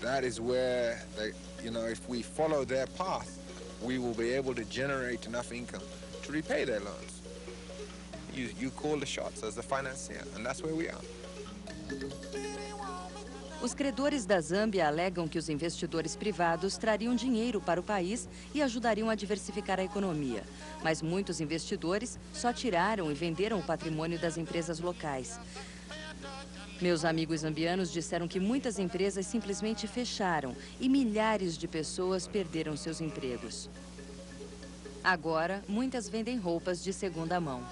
That is where, if we follow their path, we will be able to generate enough income to repay their loans. You call the shots as the financier, and that's where we are. Os credores da Zâmbia alegam que os investidores privados trariam dinheiro para o país e ajudariam a diversificar a economia. Mas muitos investidores só tiraram e venderam o patrimônio das empresas locais. Meus amigos zambianos disseram que muitas empresas simplesmente fecharam e milhares de pessoas perderam seus empregos. Agora, muitas vendem roupas de segunda mão.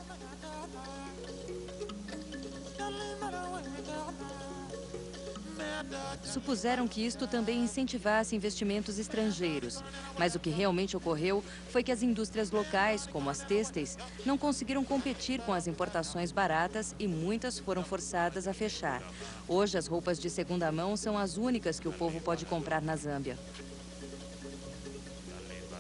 Supuseram que isto também incentivasse investimentos estrangeiros, mas o que realmente ocorreu foi que as indústrias locais, como as têxteis, não conseguiram competir com as importações baratas e muitas foram forçadas a fechar. Hoje, as roupas de segunda mão são as únicas que o povo pode comprar na Zâmbia.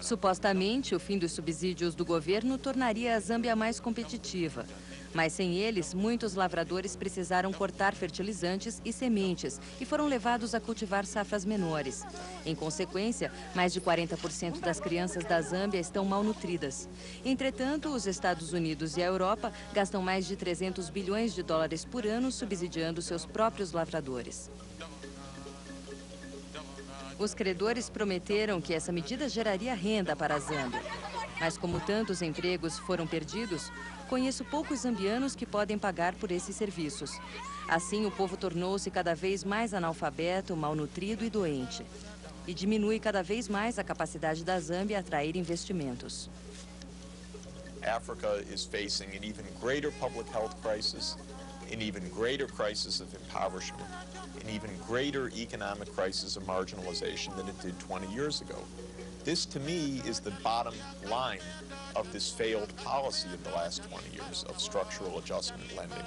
Supostamente, o fim dos subsídios do governo tornaria a Zâmbia mais competitiva. Mas sem eles, muitos lavradores precisaram cortar fertilizantes e sementes e foram levados a cultivar safras menores. Em consequência, mais de 40% das crianças da Zâmbia estão malnutridas. Entretanto, os Estados Unidos e a Europa gastam mais de 300 bilhões de dólares por ano subsidiando seus próprios lavradores. Os credores prometeram que essa medida geraria renda para a Zâmbia. Mas como tantos empregos foram perdidos, conheço poucos zambianos que podem pagar por esses serviços. Assim, o povo tornou-se cada vez mais analfabeto, malnutrido e doente. E diminui cada vez mais a capacidade da Zâmbia a atrair investimentos. Africa is facing an even greater public health crisis, an even greater crisis of impoverishment, an even greater economic crisis of marginalization than it did 20 years ago. This, to me, is the bottom line of this failed policy of the last 20 years of structural adjustment lending.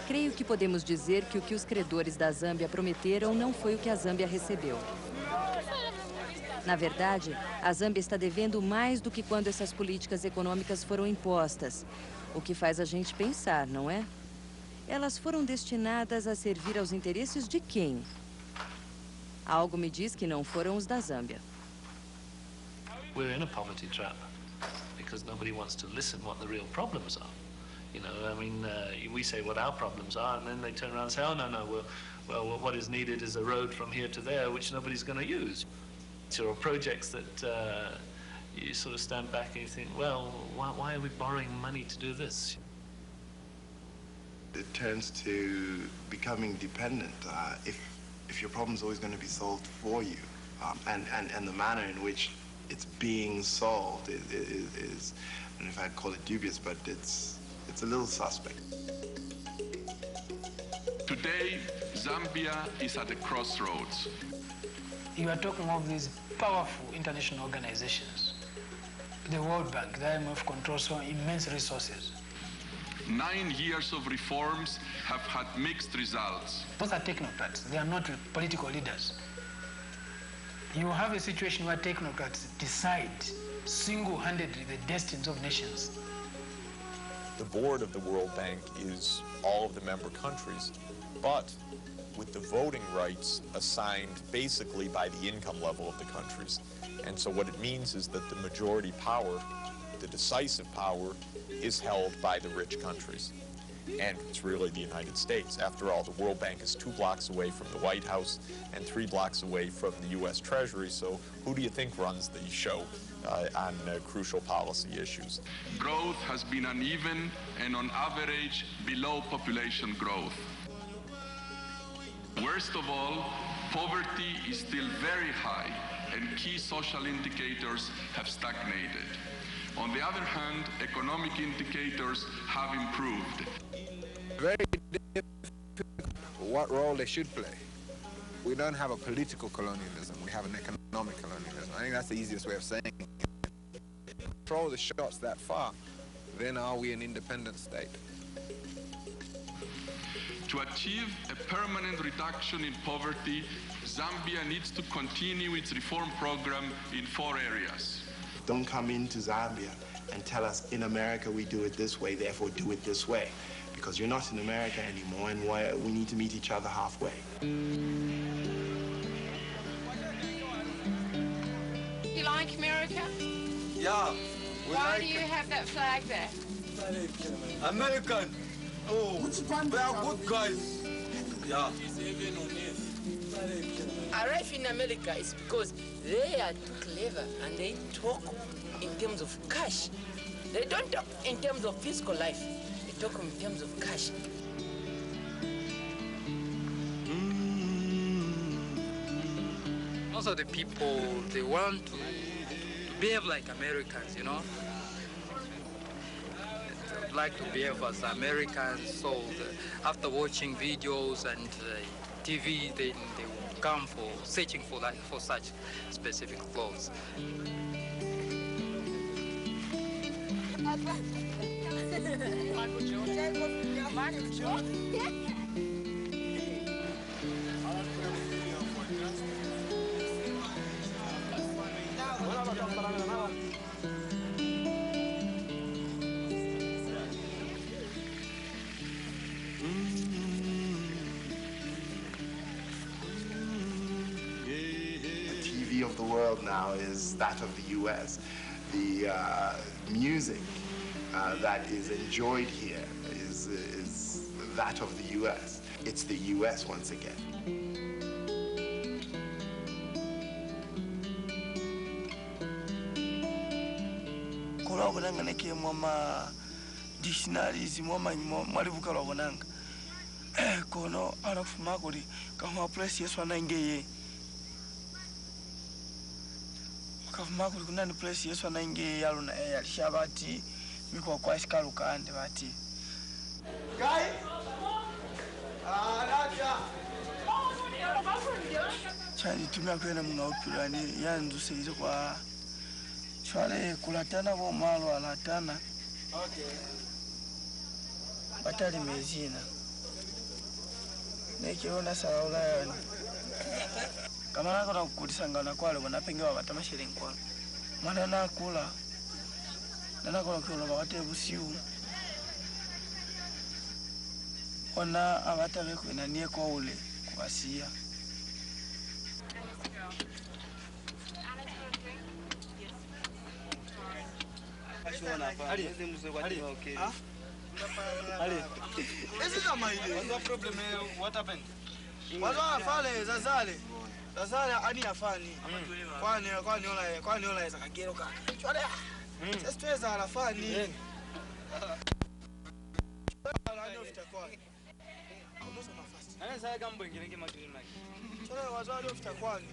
Creio que podemos dizer que o que os credores da Zâmbia prometeram não foi o que a Zâmbia recebeu. Na verdade, a Zâmbia está devendo mais do que quando essas políticas econômicas foram impostas. O que faz a gente pensar, não é? Elas foram destinadas a servir aos interesses de quem? Algo me diz que não foram os da Zâmbia. We're in a poverty trap because nobody wants to listen what the real problems are. You know, I mean, we say what our problems are, and then they turn around and say, oh, no, well, what is needed is a road from here to there, which nobody's going to use. There are projects that you sort of stand back and you think, well, why are we borrowing money to do this? It turns to becoming dependent. If your problem's always going to be solved for you, and the manner in which it's being solved is I don't know if I'd call it dubious, but it's a little suspect. Today, Zambia is at a crossroads. You are talking of these powerful international organizations. The World Bank, the IMF controls so immense resources. 9 years of reforms have had mixed results. Those are technocrats. They are not political leaders. You have a situation where technocrats decide single-handedly the destinies of nations. The board of the World Bank is all of the member countries, but with the voting rights assigned basically by the income level of the countries. And so what it means is that the majority power, the decisive power, is held by the rich countries. And it's really the United States. After all, the World Bank is 2 blocks away from the White House and 3 blocks away from the U.S. Treasury. So who do you think runs the show on crucial policy issues? Growth has been uneven and on average below population growth. Worst of all, poverty is still very high and key social indicators have stagnated. On the other hand, economic indicators have improved. Very difficult what role they should play. We don't have a political colonialism, we have an economic colonialism. I think that's the easiest way of saying it. If we control the shots that far, then are we an independent state? To achieve a permanent reduction in poverty, Zambia needs to continue its reform program in 4 areas. Don't come into Zambia and tell us in America we do it this way, therefore do it this way. Because you're not in America anymore, and we need to meet each other halfway. Yeah. Why do you have that flag there? American. Oh, we are good guys. Yeah. Arrive in America is because they are too clever and they talk in terms of cash. They don't talk in terms of physical life. They talk in terms of cash. Most of the people, they want to behave like Americans, you know. They would like to behave as Americans, so after watching videos and TV, they will come for searching for such specific clothes. Of the world now is that of the U.S. The music that is enjoyed here is that of the U.S. It's the U.S. once again. Dictionaries, Maribuka Robanang. Kono, Araf Magori, Kama Precious one Nangaye. Kafumako kuna ni place Yesu anaingia yaluna shabati miko kwa iskaluka ande bati Guy raja Chani tumia kwenda muna upirani yanzu seize kwa chwale kulatana kwa malo alatana batali mezina nekiona salaula yani kama nakona kukutisangana kwale wanapengewa batamashere nkwalo mwana nakula nakona kulo bakate busiu ona abatabe kwena niye kwa ule kubasia What happened? Zazale ani afani. Kwani ola za kagero kaka. Chwale. Sasa tuweza alafani. Ani ofita kwani. Unosa nafasi. Ana sasa gambo ingine magrini maki. Chwale wazali ofita kwani.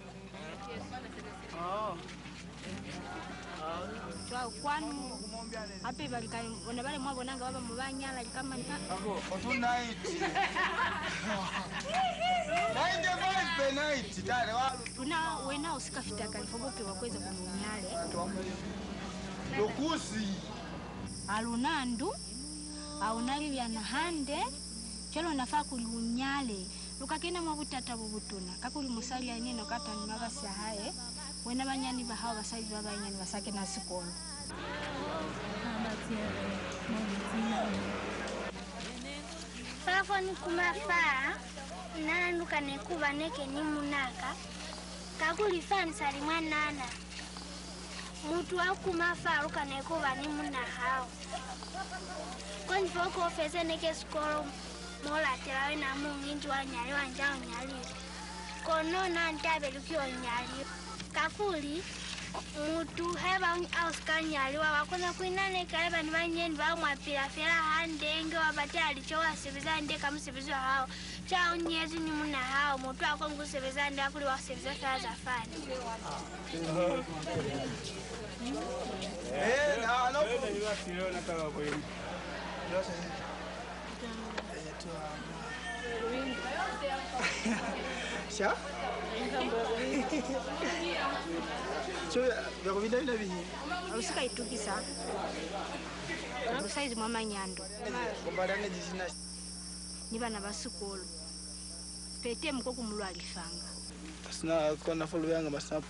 Kwanu ape balikani bona bale mwabonanga baba mubanyala kama ni ako otunaiti nainde boys penalty dale walu tuna wena usikafita kalifoboke wakweza kumunyale lokusi alunandu au nali yana hande chelo nafaa kuliunyale lukakena mwabutata bubutuna kakuli musali aneno kata ni mabasi haye wena banyani bahawa basaizi babanyani basake na sikono Fafoni kumafaa nanuka nekuba neke ni munaka kakuli fani salimwa nana mutu wa kumafaa luka nekuba ni munahao kwenye foko ofese neke skoro mola telawe na munginji wa nyali wa njao nyali kono na ntabe lukio nyali kakuli mutu heba auskanyali wakona kuinane kaleba ni banyeni ba mwapira fera handenge wabatali cho wasebeza ndeka musebeza hao cha unyezi ni muna hao mutu akongu sebeza ndeka kuli wasebeza kaza fani na no ni wasio na kawa kwa hiyo Sha? So, vya vida ina bihi. Usika itukisa. Usaizi mama nyando. Kombarane jisina. Niba basukulu. Pete mkoko mulu alifanga. Sina kona follow yanga basap.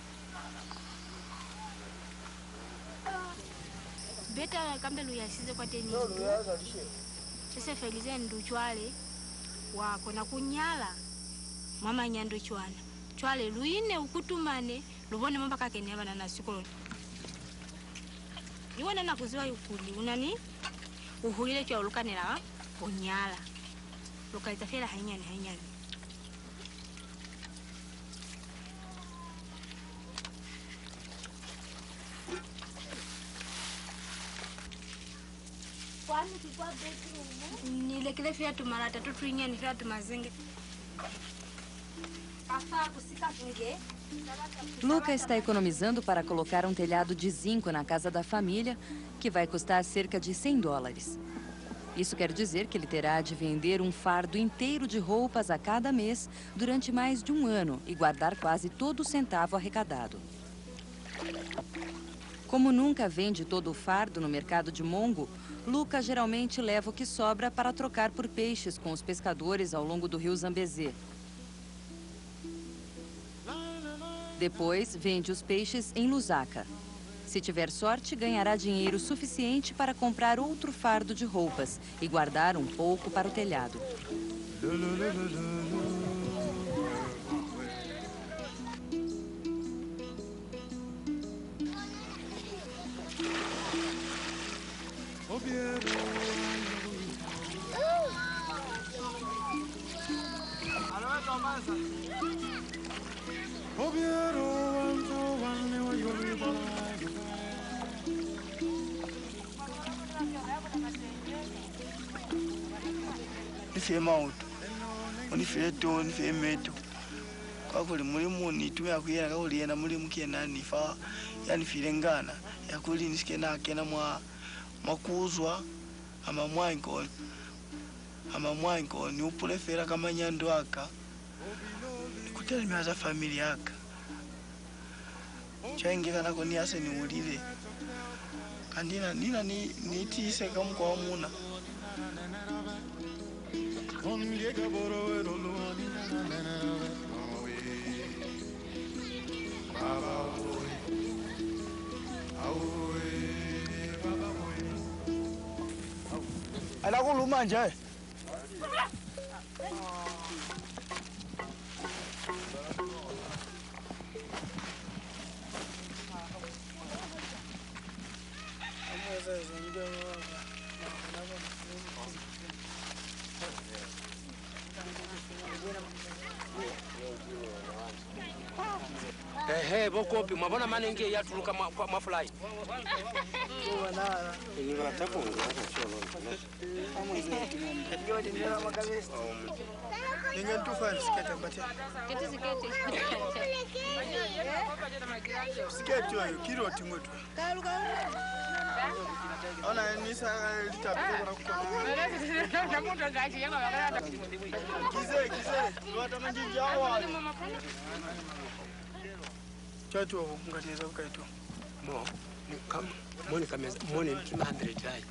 Beta kambelu yasize kwa teni. Sasa felize nduchwale wako na kunyala mama nyando chwana. Chwale luine ukutumane lubone mamba kakene abana na sikolo. iwona nakuziwa yukuli unani uhuile cho lukanela onyala lukaita fela hainyani nile kile fiatu mara 3 tuinyani fiatu mazinge. Luca está economizando para colocar um telhado de zinco na casa da família, que vai custar cerca de $100. Isso quer dizer que ele terá de vender um fardo inteiro de roupas a cada mês durante mais de um ano e guardar quase todo o centavo arrecadado. Como nunca vende todo o fardo no mercado de Mongo, Luca geralmente leva o que sobra para trocar por peixes com os pescadores ao longo do rio Zambezê. Depois, vende os peixes em Lusaka. Se tiver sorte, ganhará dinheiro suficiente para comprar outro fardo de roupas e guardar um pouco para o telhado. Nife mauto, unife to, unife meto. Kakuli muri muni tumia kuyena kakuli yena muri mukena nifa yani filengana yakuli nisikena kena mwakuzwa ama mwanko ni upulefera kama nyando aka kutelemeza familia yaka chaingeka nako ni ase ni ulile kandina nina ni tise kama kwa muna anakuluma nje bokopi mabona manenge yatuluka mafly Chatu ngateza ukaito. Moni kama moni 200 dai.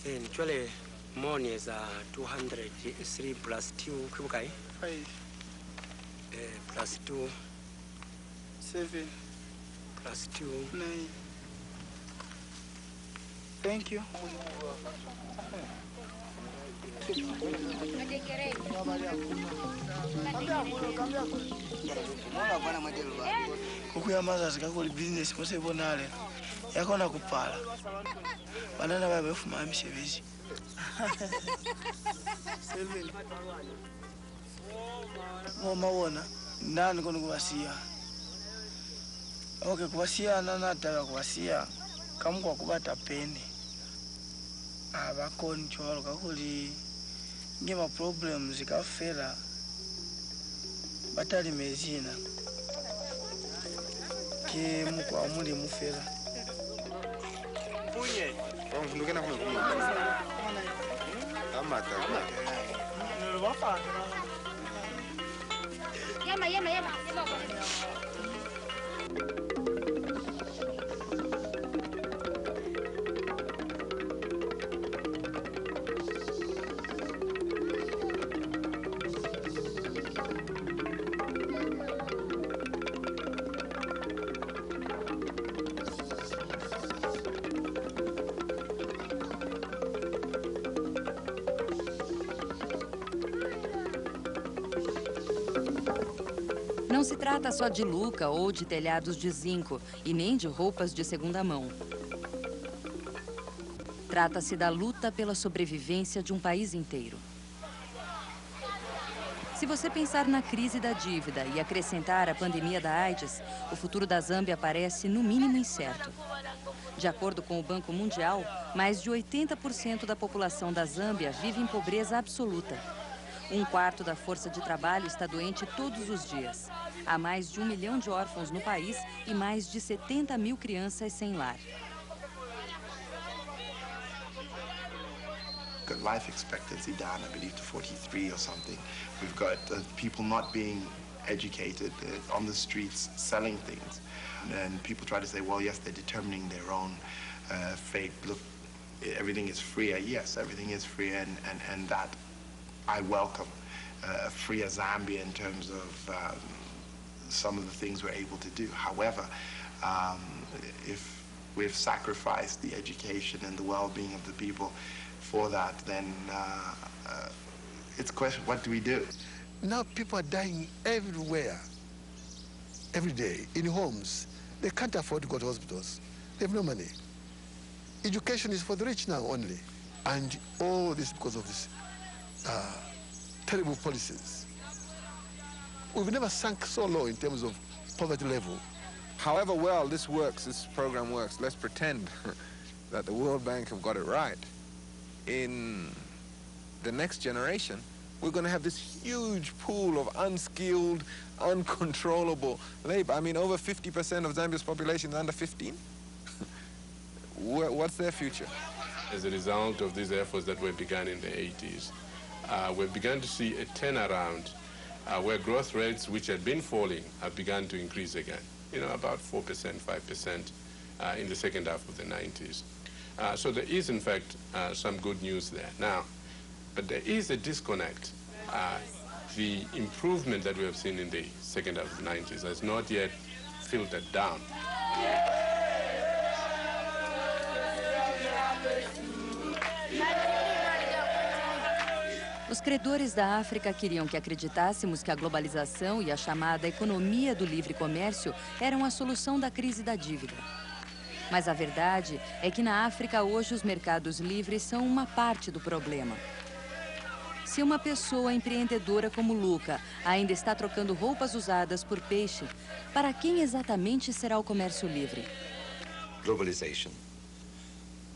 Ni chole moni is 200 3 plus 2 kibukai? 5. Plus 2 7 plus 2 9. Thank you. Kukuya mazazi kakuli business mose bonale yakona kupala banana babefuma misebezi Selvin mama wona nani kono kuwasia okay kuwasia nana taka kuwasia kamukwa kubata pene abakontrol kakuli ngema problems ikafera batali mezina ke mukwa muli mufera punye ngikena kuno kuno amata no bafa yema Não se trata só de Luca ou de telhados de zinco, e nem de roupas de segunda mão. Trata-se da luta pela sobrevivência de um país inteiro. Se você pensar na crise da dívida e acrescentar a pandemia da AIDS, o futuro da Zâmbia parece, no mínimo, incerto. De acordo com o Banco Mundial, mais de 80% da população da Zâmbia vive em pobreza absoluta. 1/4 da força de trabalho está doente todos os dias. Há mais de 1 milhão de órfãos no país e mais de 70 mil crianças sem lar. Got life expectancy down, I believe, to 43 or something. We've got people not being educated on the streets selling things. And people try to say, well, yes, they're determining their own fate. Look, everything is freer. Yes, everything is freer, and that I welcome. A freer Zambia in terms of some of the things we're able to do. However, if we've sacrificed the education and the well-being of the people for that, then it's a question, what do we do? Now people are dying everywhere, every day, in homes. They can't afford to go to hospitals. They have no money. Education is for the rich now only. And all this because of this terrible policies. We've never sunk so low in terms of poverty level. However well this works, this program works, let's pretend that the World Bank have got it right. In the next generation, we're going to have this huge pool of unskilled, uncontrollable labor. I mean, over 50% of Zambia's population is under 15. What's their future? As a result of these efforts that were begun in the 80s, we've begun to see a turnaround where growth rates which had been falling have begun to increase again. You know, about 4%, 5% in the second half of the 90s. So there is, in fact, some good news there. Now, but there is a disconnect. The improvement that we have seen in the second half of the 90s has not yet filtered down. Os credores da África queriam que acreditássemos que a globalização e a chamada economia do livre comércio eram a solução da crise da dívida. Mas a verdade é que na África hoje os mercados livres são uma parte do problema. Se uma pessoa empreendedora como Luca ainda está trocando roupas usadas por peixe, para quem exatamente será o comércio livre? Globalization,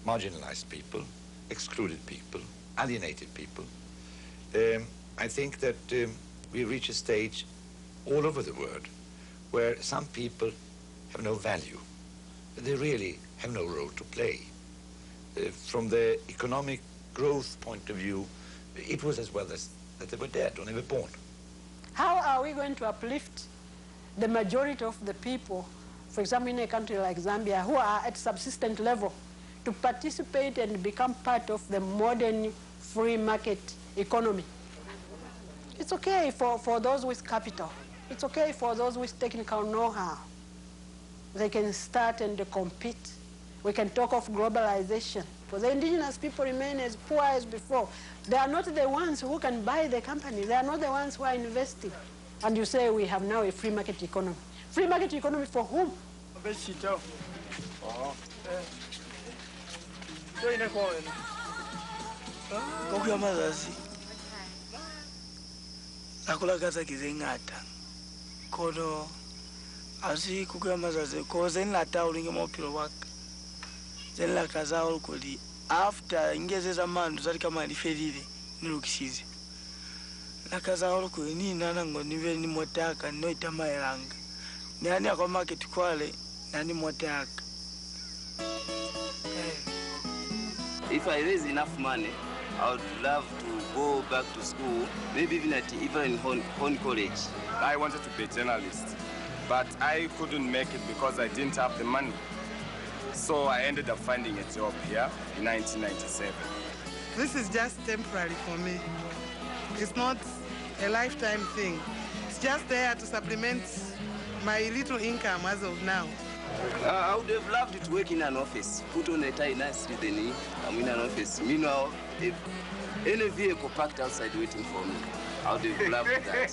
marginalized people, excluded people, alienated people. I think that we reach a stage all over the world where some people have no value. They really have no role to play. From the economic growth point of view, it was as well as that they were dead or never born. How are we going to uplift the majority of the people, for example, in a country like Zambia, who are at subsistent level, to participate and become part of the modern free market economy? It's okay for those with capital. It's okay for those with technical know-how. They can start and compete. We can talk of globalization. For the indigenous people remain as poor as before. They are not the ones who can buy the company. They are not the ones who are investing. And you say we have now a free market economy. Free market economy for whom? akulakaza kizengata kono asi kukuyamazaze ko zenlata ulinge mopilo waka zenlakaza ulukuli after ingezeza mandu zali kama liferire nilukisize lakaza ulukuli ni nana ngo nive ni motaka noita maelanga nani akwa market kwale nani motaka. If I raise enough money, I would love to go back to school, maybe even in Hon College. I wanted to be a journalist, but I couldn't make it because I didn't have the money. So I ended up finding a job here in 1997. This is just temporary for me. It's not a lifetime thing. It's just there to supplement my little income as of now. I would have loved to work in an office, put on a tie nicely, then I'm in an office. Meanwhile, if any vehicle parked outside waiting for me, I would have loved that.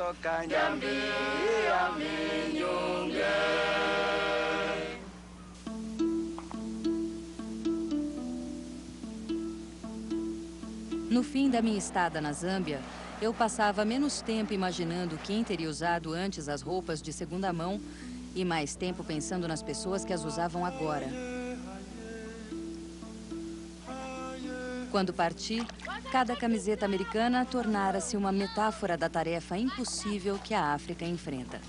No fim da minha estada na Zâmbia, eu passava menos tempo imaginando quem teria usado antes as roupas de segunda mão e mais tempo pensando nas pessoas que as usavam agora. Quando parti, cada camiseta americana tornara-se uma metáfora da tarefa impossível que a África enfrenta.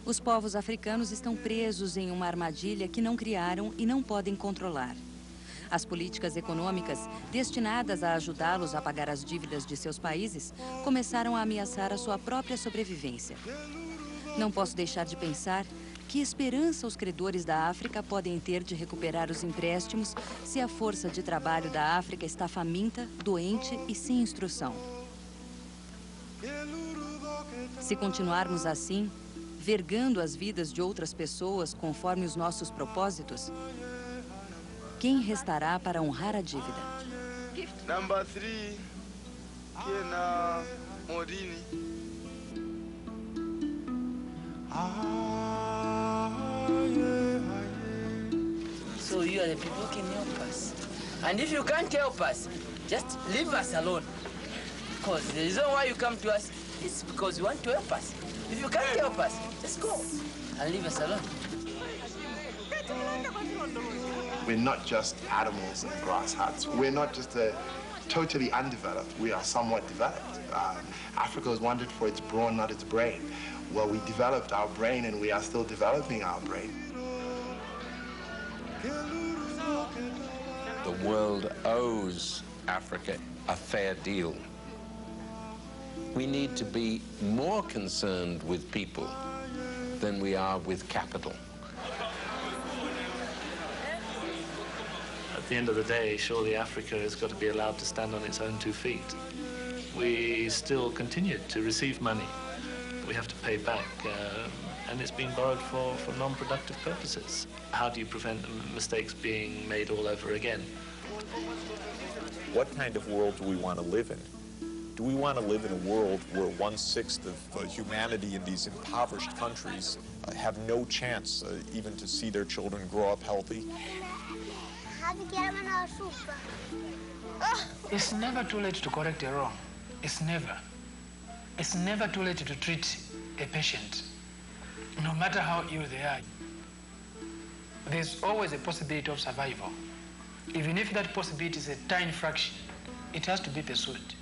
Os povos africanos estão presos em uma armadilha que não criaram e não podem controlar. As políticas econômicas, destinadas a ajudá-los a pagar as dívidas de seus países, começaram a ameaçar a sua própria sobrevivência. Não posso deixar de pensar que esperança os credores da África podem ter de recuperar os empréstimos se a força de trabalho da África está faminta, doente e sem instrução. Se continuarmos assim, vergando as vidas de outras pessoas conforme os nossos propósitos, quem restará para honrar a dívida? Number 3, Kena Morini. So you are the people who can help us. And if you can't help us, just leave us alone. Because the reason why you come to us is because you want to help us. If you can't help us, just go and leave us alone. We're not just animals in grass huts. We're not just totally undeveloped. We are somewhat developed. Africa was wanted for its brawn, not its brain. Well, we developed our brain, and we are still developing our brain. The world owes Africa a fair deal. We need to be more concerned with people than we are with capital. At the end of the day, surely Africa has got to be allowed to stand on its own 2 feet. We still continue to receive money we have to pay back, and it's being borrowed for non-productive purposes. How do you prevent mistakes being made all over again? What kind of world do we want to live in? Do we want to live in a world where 1/6 of humanity in these impoverished countries have no chance even to see their children grow up healthy? It's never too late to correct a wrong. It's never. It's never too late to treat a patient, no matter how ill they are. There's always a possibility of survival. Even if that possibility is a tiny fraction, it has to be pursued.